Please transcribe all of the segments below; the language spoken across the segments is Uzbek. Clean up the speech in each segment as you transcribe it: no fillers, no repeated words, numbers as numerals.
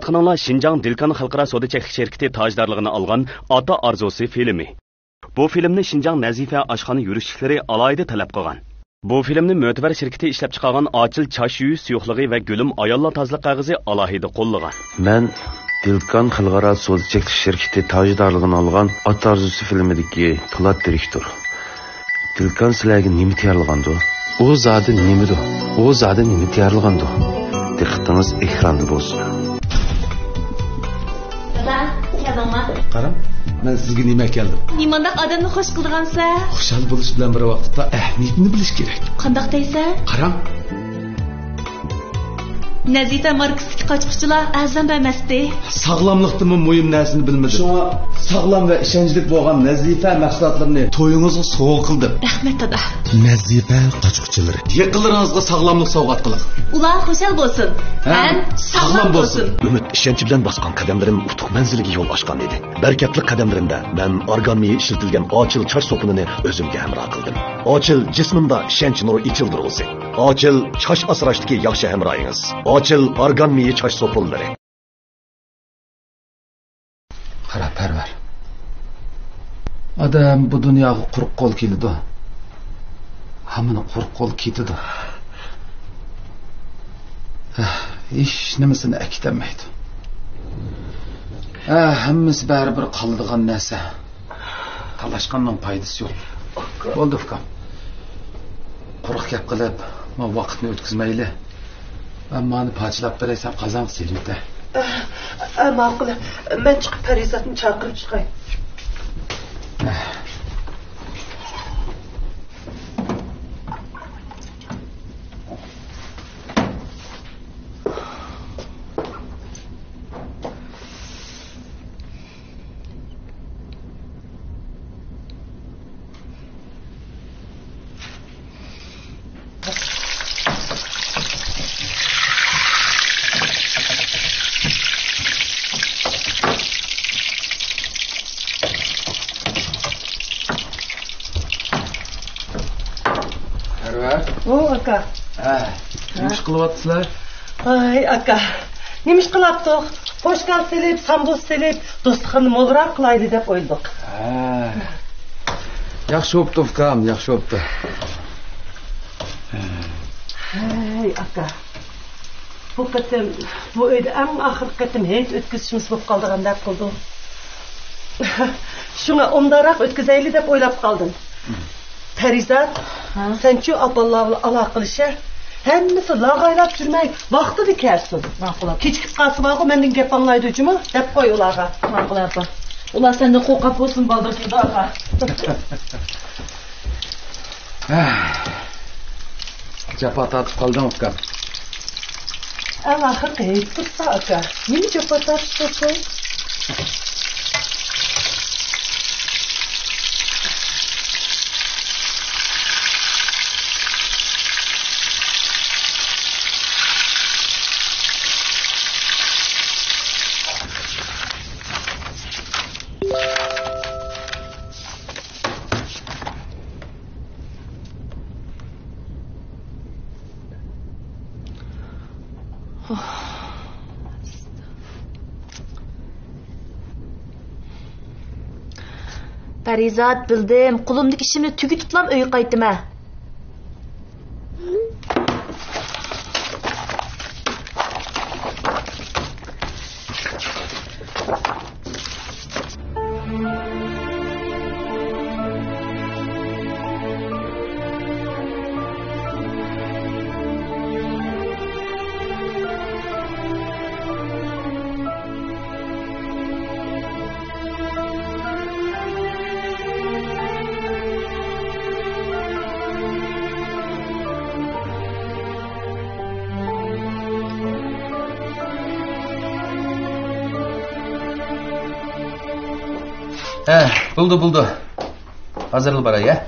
Ko'rayotganinglar Şinjan Dilkan Xalqaro savdo cheklik şirkati tajdorligini olgan Ota Arzusi filmi. Bu filmni Şinjan Nazifa oshxona yurishliklari alohida talab qilgan. Bu filmni Mo'tabar shirkati ishlab chiqargan Ochil Chash yuyi suyuqligi va Gulim ayollar tozaliq qog'ozi alohida qo'llagan. Men Dilkan Xalqaro savdo cheklik shirkati tajdorligini olgan Ota Arzusi filmidagi Polat direktor. Dilkan sizlarga nima tayyorlagandi? O zodi nimidi? O zodi nima tayyorlagandi? Diqqatingiz ekranda bo'lsin. Qaram, men sizga nima keldim? Nimandaq odamni xush qilgansa? Xushal bo'lish bilan bir vaqtda ahamiyatini bilish kerak. Qandoq deysan? Qaram. Nazifa marksdagi qochqichlar azam emasdi. Sog'lomlikning muhim narsasini bilmadi. Shunga sog'lom va ishonchli bo'lgan Nazifa mahsulotlarini to'yingizga sovg'a qildim. Rahmat dada. Nazifa qochqichilari. Yaqinlaringizga sog'lomlik sovg'at qiling. Ular xushal bo'lsin. Ham sog'lom bo'lsin. Umid ishonch bilan bosgan qadamlarim utuq manziliga yo'l ochgan edi. Barkatli qadamlarimda men organiya ishlatilgan Ochil Chash sopini o'zimga hamroh qildim. Ochil jismimda ishonch nuri ichildirulsin. Ochil chash asrashdagi yaxshi hamrohingiz. Ochil organiya chash sopillari. Qara parvar. Odam bu dunyoga quruq qo'l keldi. Hammani quruq qo'l ketdi. Hech nimasini aktamaydi. Hammasi baribir qoladigan narsa. Talashganning foydasi yo'q. Bo'ldi ukam. Quruq gap qilib, men vaqtni o'tkazmayli. Ammani pachlab beraysan qozon silibdi. Ma'qul. Men chiqib Farizatni chaqirib chiqay. Aka. Nima qilyapsizlar? Ay aka. Nima qilyapsiz? Qo'shqal selib, samboz selib, do'stxonni mo'lroq qilayli deb o'yladik. Yaxshi bo'pti ukam, yaxshi bo'pti. Ay aka. Bu qatim bu uyda eng oxirgi qatim hech o'tkazishimiz bo'lib qoldigandek qildi. Shunga umdaroq o'tkazayli deb o'ylab qoldim. Farizat, sen-chi apalarla aloqalashar. Hammasi lag'aylab yurmay, vaqtida kelsin. Ma'qul. Kechikib qolsa vaqo mendan gap anglaydi-chimi? deb qo'y ularga. Ma'qul apa. Ular seni qo'rqib bo'lsin baldirkida apa. Jafo tortib qoldim ukam. Axir qeyt tursa aka. Nima jafo tortibsiz? Farizat bildim. Qo'limdagi ishimni tugitiblam uyga qaytdim. Buldu. Hazırlı bara ya.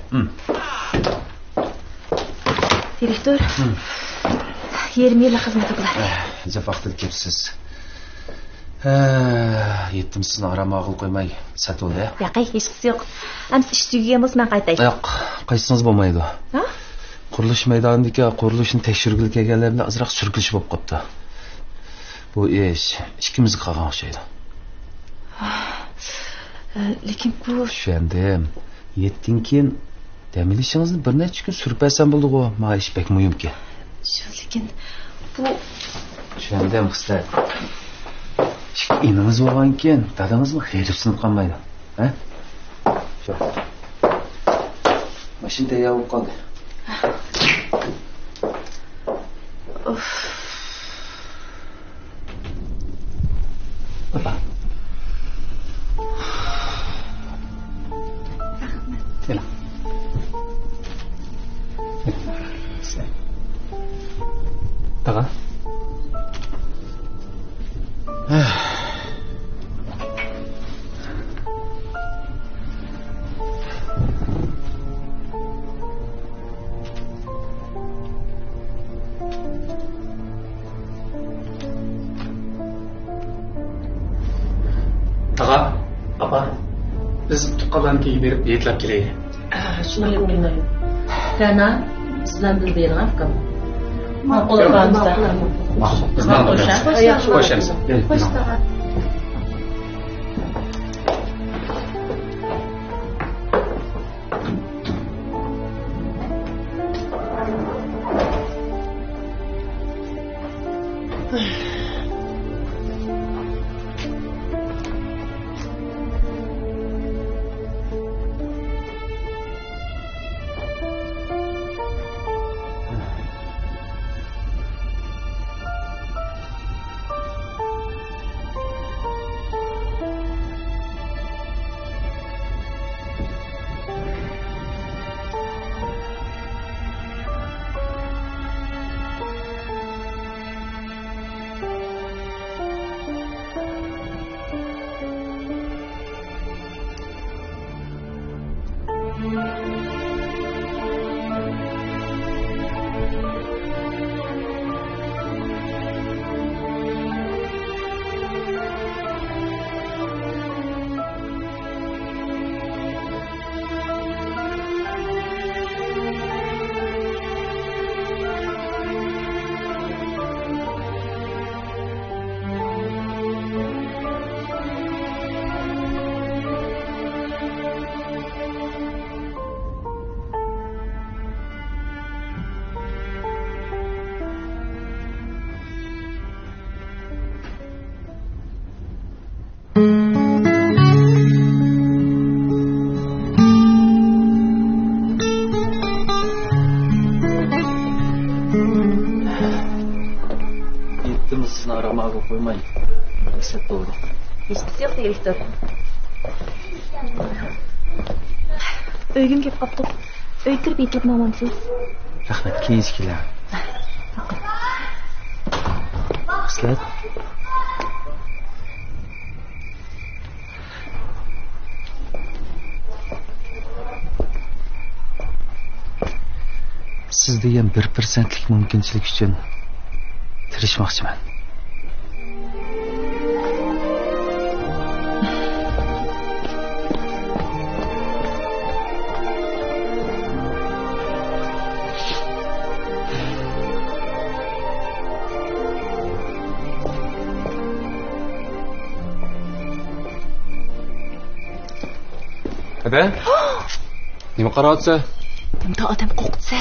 Direktor. 20 yillik xizmat qilar. Nechta vaqtda kelibsiz? Yetdim sizni aramog'il qo'ymay satoldi. Yo'q, hech qisi yo'q. Amsi ish tugagan bo'lsa men qaytay. Yo'q, qaytsangiz bo'lmaydi. Ha? Qurilish maydonidagi qurilishni tekshirgil kelganlar bilan azroq surkilish bo'lib qopti. Bu ish ikkimizga qolgan o'xshaydi. Lekin bu Tushundim. Yetdin keyin dam olishingizni bir necha kun surpasam bo'ldi-ku. Menga ish bek muhimki. lekin bu Tushundim, xislat. Inimiz bo'lgan keyin dadamizning xeyri sinib qolmaydi. Ha? Shu. Mashina tayyor bo'lib qoldi. Papa. Sela. Taga. Taga, apa? Biz tuqqalarni kiyib berib yetlab kelaylik. shunday o'ynaydi. Sana sizdan bir bering afkam. Qo'lqamizda. Qo'shamiz. Sizni aramaga qo'ymay. Esat bo'ldi. Hech qisi yo'q direktor. Uygim kelib qopti. Uy kirib yetib mamamsiz. Rahmat, keyingi kelar. Xislat. Siz degan 1%lik mumkinchilik uchun tirishmoqchiman. Ada? Nima qarayapsa? Bunda odam qo'rqitsa.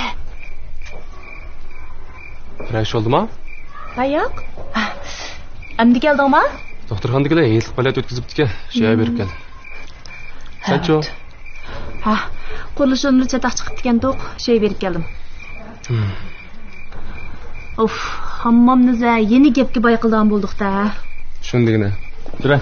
Rash oldimi? Ha yo'q. Endi keldingmi? Doktorxonaga yetib palat o'tkazibdi-ku, shaya berib keldi. Sancho? Ha, qo'lishimni chetaq chiqib ekan-to'q, shay berib keldim. Of, hammomniza yeni gapga bayqildan bo'ldik-da. Shundigina. Tura.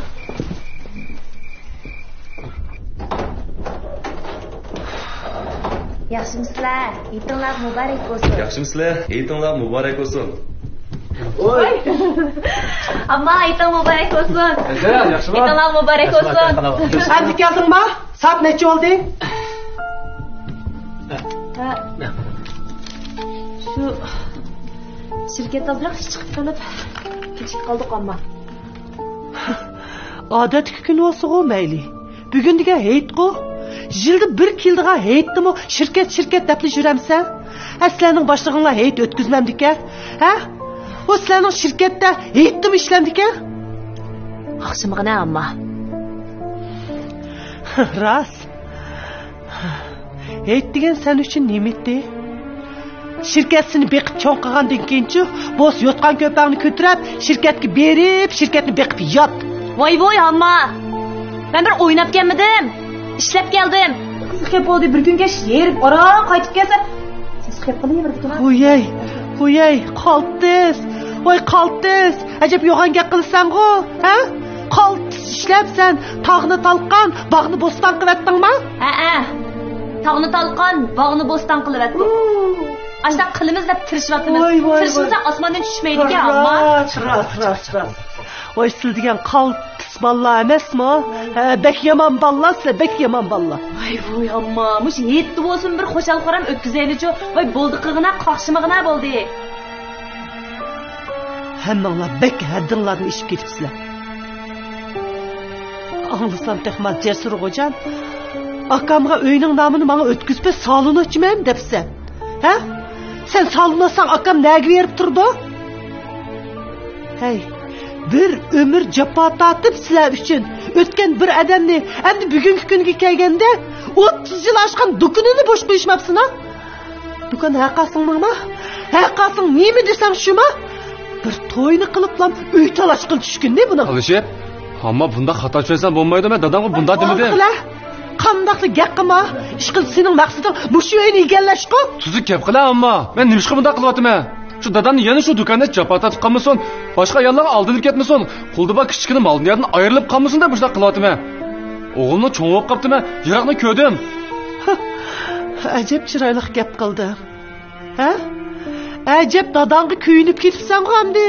Yaxshimisizlar? Yitinglar muborak bo'lsin. Yaxshimisizlar? Yitinglar muborak bo'lsin. Oy. Amma yiting muborak bo'lsin. Yaxshimi? Yitinglar muborak bo'lsin. Endi keldingmi? Soat necha bo'ldi? Shu shirkatda biroq chiqib qolib kechikib qoldik amma. Odatki kun bo'lsa-ku mayli. Bugun degan hayt-ku. Yilda bir keldigan haytdimi shirkat deb yuramsan? Sizlarning boshlig'inglar hayt o'tkazmamdika? Ha? O senin şirkette eğittim işlemdiken? Akşamına ama. Ras. Eğittigen sen için nimetti. Şirketini bekip çoğun kılgandan keyinçi, boz yotkan köpeğini kötürüp, şirketki berip, şirketini bekip yat. Vay amma. Ben bir oynap gelmedim. İşlep geldim. Kızık oldu bir gün geç yerip ara kaytıp gelse. Siz kep kılıyı bir tutar. Uyay, kaltız. Oy kaltız. Acep yoğan gel kılsan go, ha? Kaltız işlep sen, tağını talkan, bağını bostan kıvettің mı? Tağını talkan, bağını bostan kılıvettim. Aşağı kılımız da tırışvatımız. Tırışımıza asmandan düşmeydi ki ama. Ras. Oy siz degen kaltız balla emes mi? Bek yaman balla size, bek yaman balla. Vay amma, muş yetti olsun bir hoşal koram ötküzeylici. Vay boldu kığına, kakşımığına boldu. Hemmanglar bek haddinlarni işip ketipsizlar. Anlasam texmal cesur hocan. Akamga öyning namini bana ötküzpe salınıçmen depsen. Ha? Sen salınasang akam näge berip turdi? Hey, bir ömür japa tatip sizlar üçün ötken bir adamni endi bugungi kunga kelganda 30 yil aşkın dukunini boş qo'yishmabsin ha? Dukun haqasingmi? Haqasing nima desam shumi? Bir to'yni qiliblam uy talash qil tushganda buni. Alishib, hamma bunda xato tushunsan bo'lmaydi, men dadamga bunda demadim. Qandaqli gap qilma. Ishqil sening maqsading mushu uyni egallash-ku. Tuzuk gap qila amma. Men nimishqa bunda qilyapman? Shu dadamni yana shu do'konda japatatib qolmasin, boshqa ayollarga aldinib ketmasin, quldiba kichkina mol-dunyodan ayrilib qolmasin deb bunaqa qilyapman. O'g'limni cho'ng bo'lib qoptimi? Yiroqni ko'rdim. Ajab chiroyli gap qildi. Ha? Ajab dadangga kuyinib ketibsan-ku endi.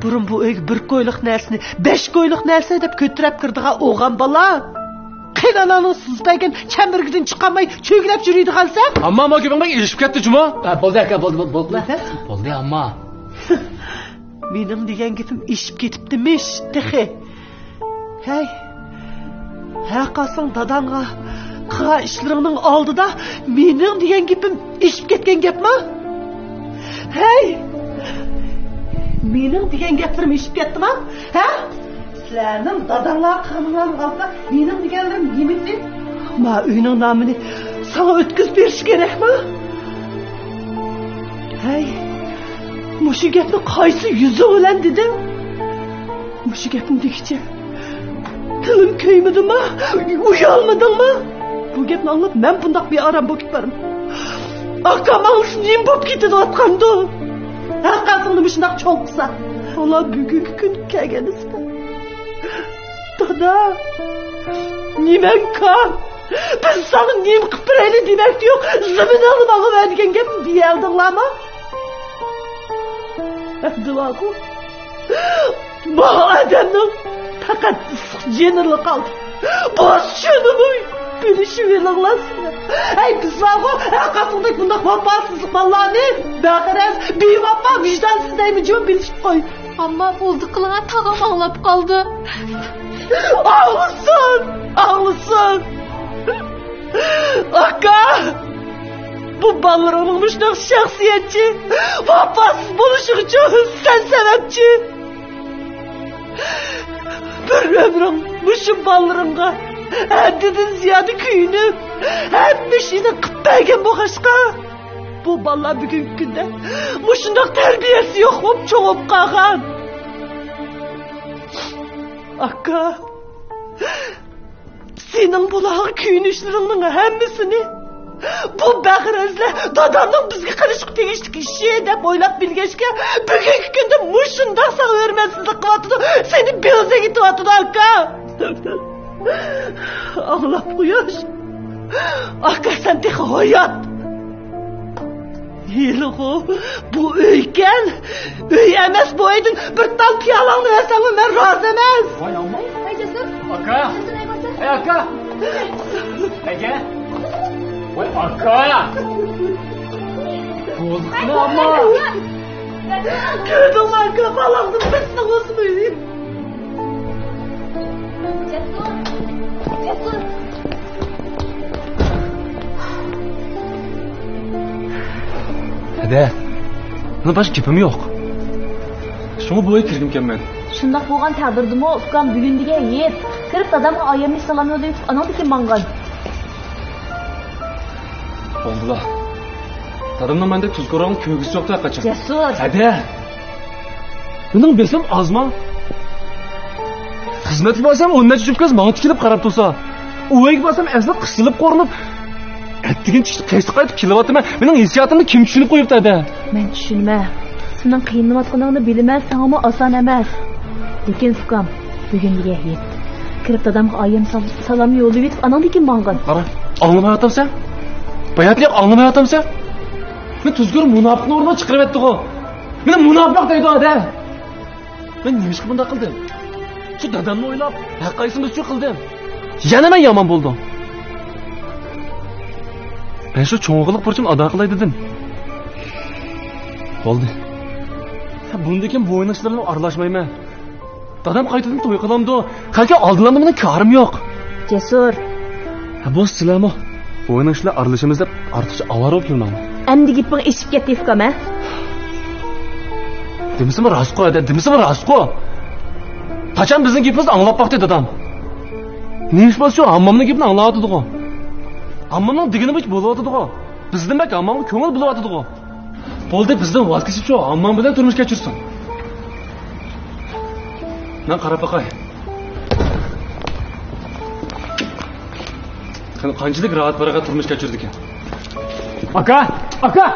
Burun bu uyga bir ko'yliq narsani, 5 ko'yliq narsa deb ko'tirib kirdigan o'g'an bola. Qilalaning sizbagan chamirgidan chiqamay cho'glab yuriydi qalsan. Amma gapingga erishib ketdi juma. Bo'ldi aka, bo'ldi. Bo'ldi amma. Mening degan gapim eshib ketibdimish, texi. Hey. Haqasing dadangga qilgan ishlaringning oldida mening degan gapim eshib ketgan gapmi? Hey. Mening degan gaplarim eshib ketdimi? Ha? Sizlarning dadanglar qilgan qolsa, mening deganlarim nimasi? Ma uyning nomini sana o'tkazib berish kerakmi? Hey. Mushu gapni qaysi yuzi bilan dedim? Mushu gapim degicha tilim ko'ymidimi? Uyalmadingmi? Bu gapni anglab men bundoq bearam bo'lib ketdim. Akam nim bo'lib ketayotgandi. Haqasini shundoq cho'ng qilsa, Allah bugungi kun kelganisidan. Dada, nimankan? Biz sana nim qilib berayli demak yo'q. Zimin olib olib degan gap deyaldinglarmi? Duaku. Bu adamning faqat jenirli qoldi. Bosh shunimi bilishib elinglarsizlar. Ey bizlarga haqasindek bundoq vafosizlik ballarni baqaraz bevafo vijdonsiz deymi jon bilishib qo'y. Amma bo'ldi qilgan tag'am anglab qoldi. Ağlısın. Aka. Bu ballarımın müşnak şahsiyetçi. Vafasız buluşu için sen sebepçi. Bir ömrüm müşüm ballarımga. Haddidin ziyade kuyunub. Hem müşini kıpbaygen bu aşka. Bu ballar bugün günde müşündak terbiyesi yok olup çoğup kalkan. Aka. Senin bulağı kuyunuşlarının hemmisini bu baqirezle dadamның bizge karışık tegişlik işi dep oylap bilgeçke bugünkü günde muşundak sana vermezsizlik kılatıdı. Seni bilze gitivatıdı Aka. Ağlap koyaş. Aka sen tek hayat. Yılığı bu öyken öy emes bu eydin bir tal piyalanı versen ben razı emez. Vay amma. Aka. Hey Aka. Ege. Vay Aka. Bozuklu amma. Gördüm Aka falandım bitsin olsun öyle. Hadi. Buna başka gapim yo'q. Şunu bu ay kirgim kelmedi. Shundoq bo'lgan taqdirdimi, ukam bugundiga yet. Kirib dadamga oyimni salom yo'llayib, anadagi mangan. Oldular. Dadamdan mende tuzko'rog'im ko'gisi yo'qdi qachon. Jasur. Hadi. Buning besim ozmi? Xizmatga borsam 10 necha jupkaz menga tikilib qarab tursa. Uyga borsam asli qisilib qo'rinib atdigin qaysi qaytib kelyapman. Mening hissiyotimni kim tushunib qo'yibdi ada? Men tushunma. Sening qiynayotganingni bilaman, senga oson emas. Lekin ukam bugundiga yet. Kirib dadamga oyim salom yo'llayib, anadagi mangan. Qara, anglamayapsan? Bayatliq anglamayapsan? Men tuzko'r munofiqni o'rniga chiqarib etdi-ku. Meni munofiq deydi ada. Men nima bunday qildim? Shu dadamni o'ylab, haqqaysimiz uchun qildim. Yana men yomon bo'ldim. Men shu cho'ng'iliq burchim ado qilay dedim. Bo'ldi. Bundan keyin bu o'yinlarga aralashmayman. Dadam qaytadan to'y qilamdi. Qalki oldilamda mening ko'rim yo'q. Jasur. Bu sizlarmi? Bu o'yinlarga aralashamiz deb ortiqcha avaro kelmayman. Endi gaping eshib ketdi ukam, ha? Demisimi rostqo, demisimi rostqo? Qachon bizning gapimizni anglab boqdi dadam? Nima bo'lsa, hammamning gapini anglayotdi-ku. Hammamning digini bo'ch bo'layotdi-ku. Bizdan bak hammamga ko'ngil bo'layotdi-ku. Bo'ldi, bizdan voz kechib shu hammam bilan turmush kechirsin. Men qarab boqay. Qanchalik rahat baraqa turmush kechirdi ekan. Aka! Aka!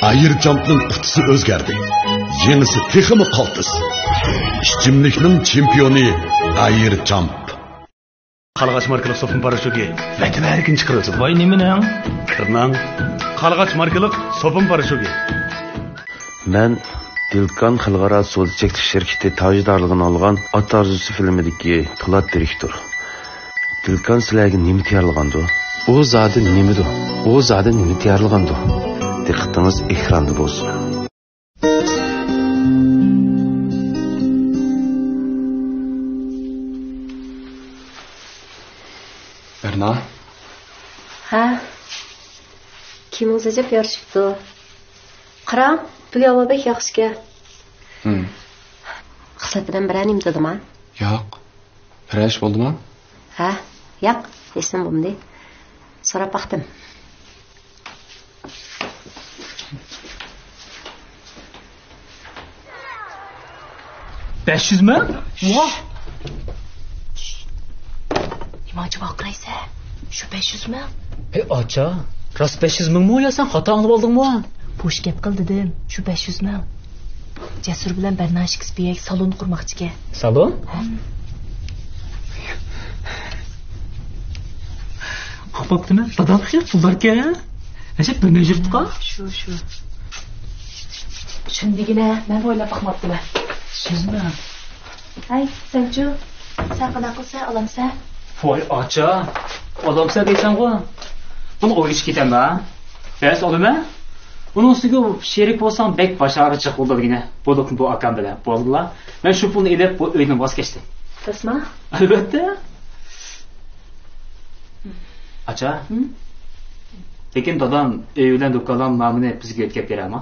Ayirjumpning qutisi o'zgardi. Yengisi texmi qaltis. Ichimlikning chempioni Ayirjump. Qalg'ach markali sopun parashugi. Vatva erkin chiqarildi. Voy nimaning? Kirnang. Qalg'ach markali sopun parashugi. Men Dilkan xalqaro so'z chekish shirkati tojdorligini olgan Ota arzusi filmidagi Po'lat direktor. Dilkan sizlarga nima tayyorlagandi? U zodi nimadi? U zodi nima tayyorlagandi? Diqqatingiz ekranda bo'lsin. Berna. Ha. Kimingiz ajab yorishibdi. Qarang, bu yovobek yaxshiga. Xislatidan biranim dedimi? Yo'q. Birash bo'ldimi? Ha, yo'q, esim bo'ldi. So'rab baxtim. $500 mi? Voh. Nima vaqiraysa? Shu 500 mi? Acha, rost 500 ming mi o'ylasan? Xato anglab oldingmi? Bo'sh gap qil dedim. Shu 500 ming. Jasur bilan Berna Shekspirga salon qurmoqchiga. Salon? Qopibdimi? Dadam xiyr pullarga. Ajab bir nejirtqa? Shu. Shundigina men o'ylab baxmabdiman. Sizmi? Ay, senchu, sen qana qilsa olamsan? Voy acha, olamsan deysan-ku. Buni o'ylish ketaman, ha? Bas olma. Buning ustiga sherik bo'lsam bek bashari chiqildigina. Bu akam bilan bo'ldilar. Men shu pulni elib bu uydan voz kechdim. Rasman? Albatta. Acha. Lekin dadam uy bilan do'konlar nomini bizga yetkazib berami?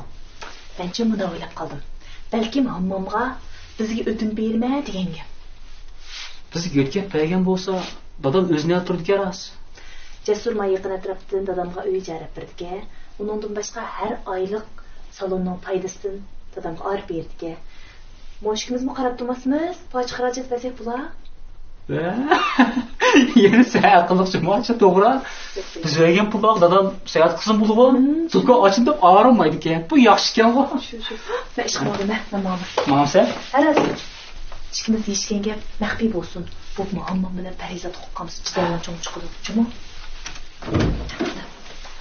Mencha buni o'ylab qoldim. Balkim hammomga bizga o'tin berma degan gap. Bizga yetkazib bergan bo'lsa, dadam o'zini turdi keras. Jasur ma yaqin atrofdan dadamga uy jarab berdi. Uningdan boshqa har oylik salonning foydasidan dadamga olib berdi. Moshkimizmi qarab turmasmiz? Foyda xarajat bersak bular. Yana sayat qilmoqchi mo'cha to'g'ri. Biz bergan pullar dadam sayat qilsin bo'ldi-ku. Do'kon ochib deb og'rimaydi ekan. Bu yaxshi ekan-ku. Shu. Men ish qildim, men Mamsa? Araz. Ishkimiz deyishgan gap maxfiy bo'lsin. Bu muammo bilan Parizat huquqimiz chidagan cho'ng chiqadi, chunmi?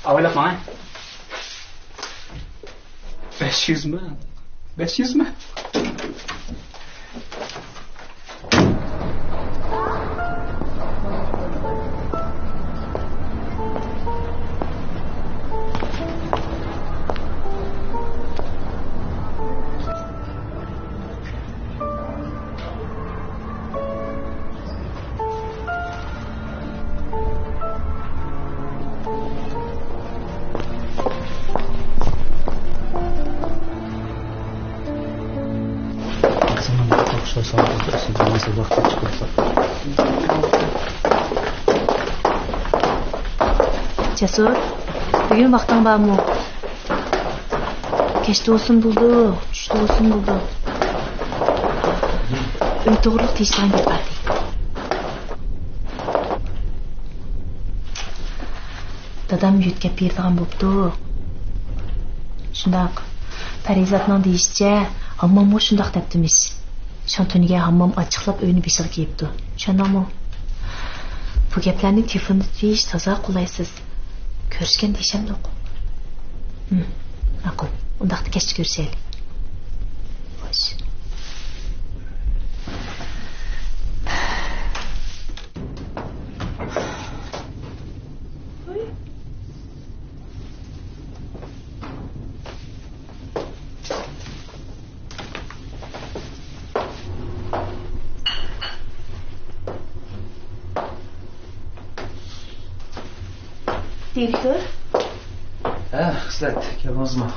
Avvalab mana. 500 mi? Cesur, bugün vaktin var mı? Geçti olsun buldu, düştü olsun buldu. Öyle doğruluk teşkilen getirdi. Dadam yütkep berdigan bo'pti. Shundaq. Parizatning deyishicha, hammam shundaq debdimiz. Shantuniga hammam ochiqlab uyini beshiga kiyibdi. Tushundingmi? Bu gaplarni telefonda deyish toza qulaysiz. Ko'rishgan deysham yo'q. Ma'qul. Undaqda kech ko'rishaylik. Xo'sh. Direktor? Xislat, keldingizmi?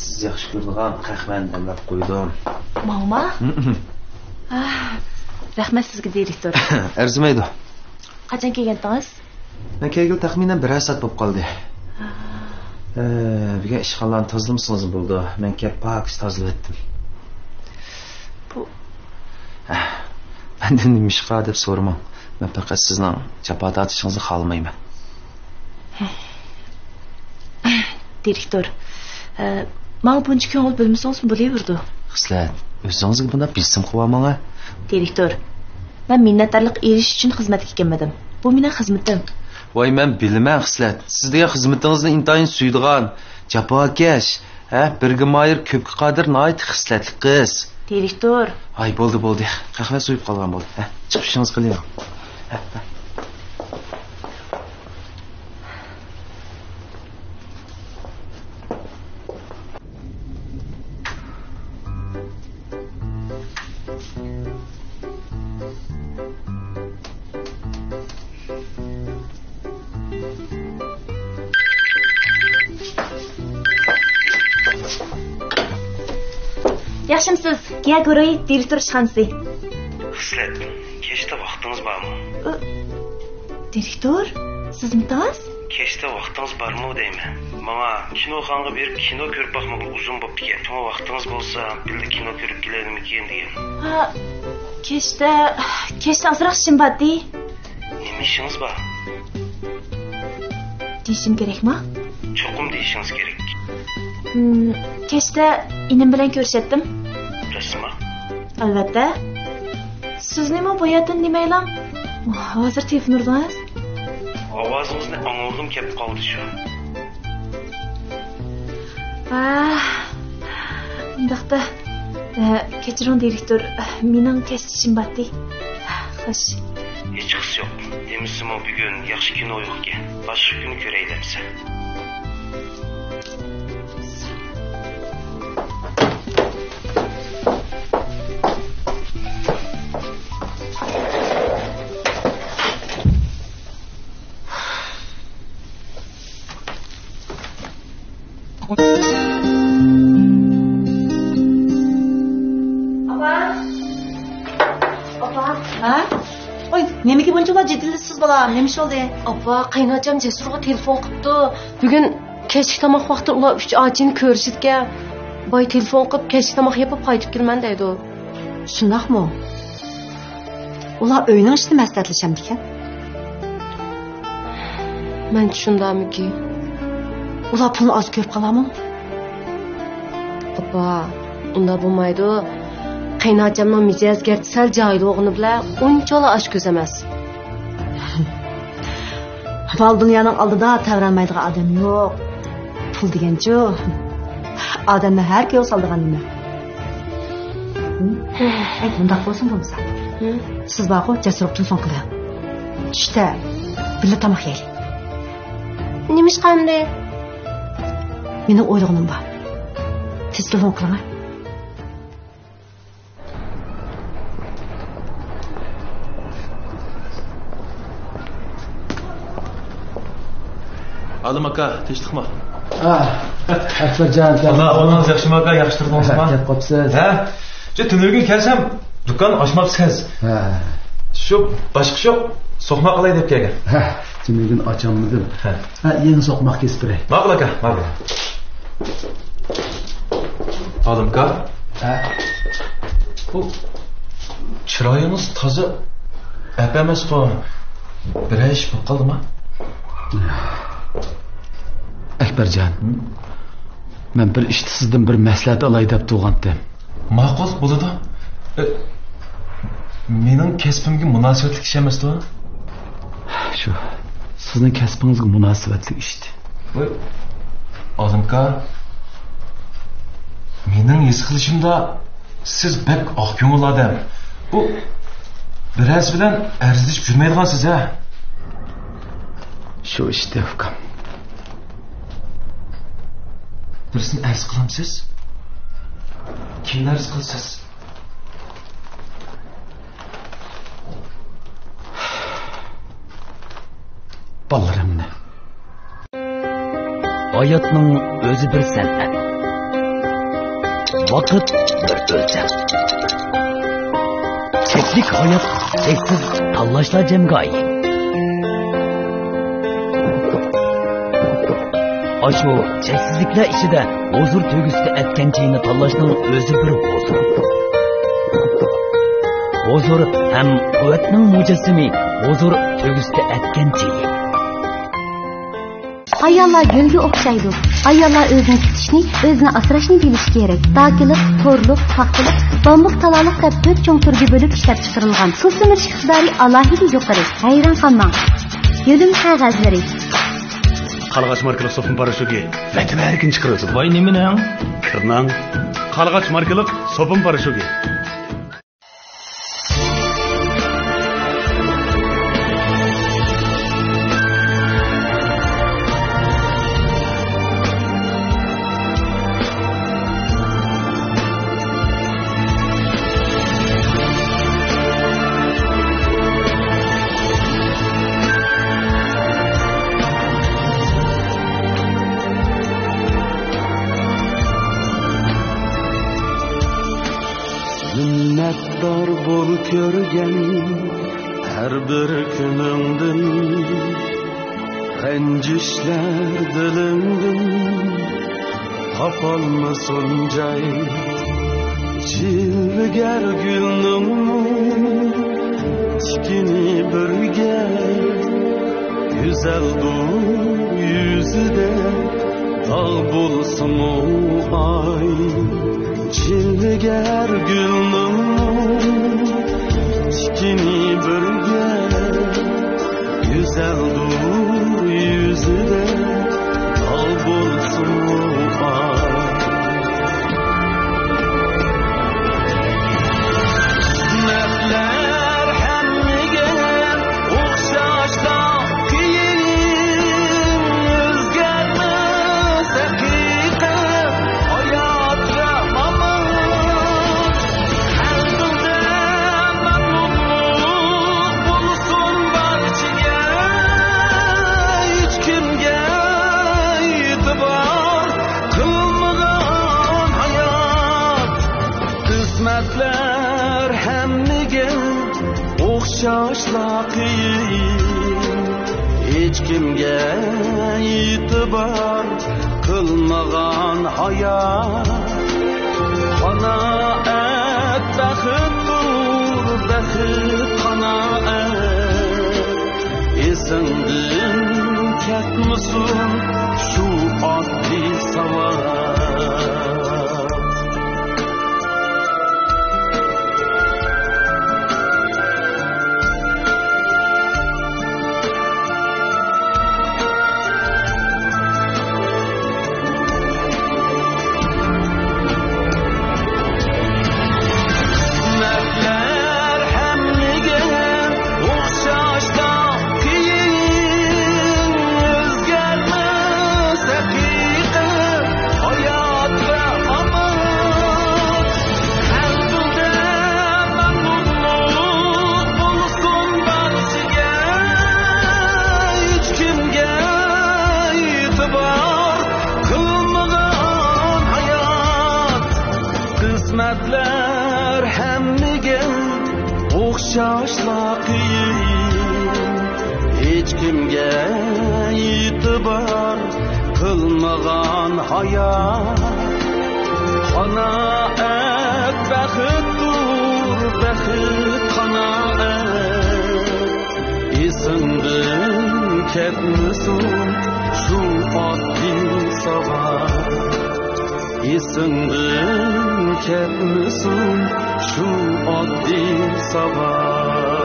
Siz yaxshi ko'radigan qahvani tanlab qo'ydim. Mama? Rahmat sizga, direktor. Arzimaydi. Qachon kelgandingiz? Men kelgil taxminan 1 soat bo'lib qoldi. Bugun ishxonani tozalasangiz bo'ldi. Men kelib pak tozalab etdim. Bu Benden nima ish qiladi deb so'ramang. Men faqat sizning jafo tortishingizni xohlamayman. Direktor, men buncha ko'ngil bo'lmasangiz bo'laverdi. Xislat, o'zingizga bunda bilsim qilaman. Direktor, men minnatdorlik erish uchun xizmatga kelmadim. Bu mening xizmatim. Voy, men bilman Xislat. Siz degan xizmatingizni intayin suydigan, jafokash, birga moyir, ko'pga qodir noit xislatli qiz. Direktor. Ay, bo'ldi. Qahva suyib qolgan bo'ldi. Chiqishingiz qiling. Yaxshimisiz? Kiya ko'ray, direktor ishxonasi. Xislat, kechda vaqtingiz bormi? Direktor, sizmisiz? Kechda vaqtingiz bormi deyman. Menga kinoxonga berib kino ko'rib boqmoqqa uzun bo'pti ekan. To'g'ri vaqtingiz bo'lsa, birga kino ko'rib keladimikin degan. Kechda ozroq ishim bordi. Nima ishingiz bor? Deyishim kerakmi? Cho'qim deyishingiz kerak. Kechda inim bilan ko'rsatdim. Rasmi? Albatta. Siz nima bo'yatın demaylam? Hozir telefon urdingiz. Ovozingizni anglag'im kelib qoldi shu. Undaqda kechiring direktor, mening kechishim bordi. Xo'sh. Hech qis yo'q. Demisimi bugun yaxshi kino yo'q ekan. Boshqa kun ko'rayliksa. Nimaga bunchalar jiddiysiz bolam? Nima ish oldi? Appa, qaynotjam Jasurga telefon qilibdi. Bugun kechki tomoq vaqti ular 3 ochini ko'rishga boy telefon qilib kechki tomoq yopib qaytib kelman deydi. Shundaqmi? Ular uyning ishini maslahatlashamdi ekan. Men tushundimki, ular pulni oz ko'rib qoladimi? Appa, unda bo'lmaydi. Qaynotjamning mijoziga sal joylig'ini bilan unchalar osh ko'z emas. Mol dunyoning oldida tavranmaydigan odam yo'q. Pul deganchi, odamni har kuyov soldigan nima? Bundaq bo'lsin bo'lmasa. Siz baqo Jasurga telefon qiling. Tushda birga tomoq yeylik. Nima ish qildi? Mening o'ylig'im bor. Tez telefon qiling. Adım aka, tinchlikmi? Akbarjon, Onangiz yaxshimi aka, yaxshi turdingizmi? Kelib qopsiz. Tunurga kelsam, do'kon ochmabsiz. Şu başka yok. So'qmoq qilay deb kelgan. Ha, Cemilgin açamlıdır. Ha, yeni so'qmoq kesib beray. Ma'qul aka, ma'qul. Olim aka. Ha. Bu chiroyingiz toza emas bu. Bir ish bo'lib qoldimi? Akbarjon. Men bir ishni sizdan bir maslahat olay deb turgandim. Ma'qul bo'ladi. Mening kasbimga munosabatli ish emas-ku. Shu sizning kasbingizga munosabatli ishdi. Voy, Olimka. Mening his qilishimda siz bek oq ko'ngil odam. Bu biraz bilan arzishib yurmaydigansiz a. Shu ishda hukm. Birisini arz qilamsiz? Kimni arz qilasiz? Balalarımni. Hayatning o'zi bir san'at. Vaqt bir o'lcham. Cheklik hayot cheksiz tanlashlar jamgoyi. Aşu cheksizliklar ichida huzur tuyg'usida atganchini tanlashning o'zi bir huzur. Huzur ham quvvatning mujassimi, huzur tuyg'usida atganchi. Ayollar gulga o'xshaydi. Ayollar o'zini tutishni, o'zini asrashni bilishi kerak. Dakilik, to'rlik, paxtalik, bambuq talaliq deb 4 cho'ng turga bo'lib ishlab chiqarilgan. Suv simirish iqtidori alohida yuqori. Hayron qolmang. Yo'lim qog'ozlari. Qalg'ach markali sopun parashugi. Vatma erkin chiqaradi. Voy nimaning? Kirnang. Qalg'ach markali sopun parashugi. Minnettar bol körgen her bir günündün, rencişler dilindin, tapalmasın cay, cilger gülnün, tikini bürge, güzel du yüzü de, dağ bulsun o ay. Çilger gülnün tikini bürge güzel dur yüzüde dal bulsun ay. Mertler hemmigen okşaşta kiyin özgermez hakikat hayat ramamın. Kısmetler hemmigen okşaşla kıyın, hiç kimge itibar kılmagan hayat. Kanaat baxittur, baxit kanaat, esingdin ketmisin şu oddi savol. qiyin hech kimga e'tibor qilmagan hayot qanoat baxtdir baxt qanoat esimdan ketmasin shu oddiy sabab esimdan ketmasin shu oddiy sabab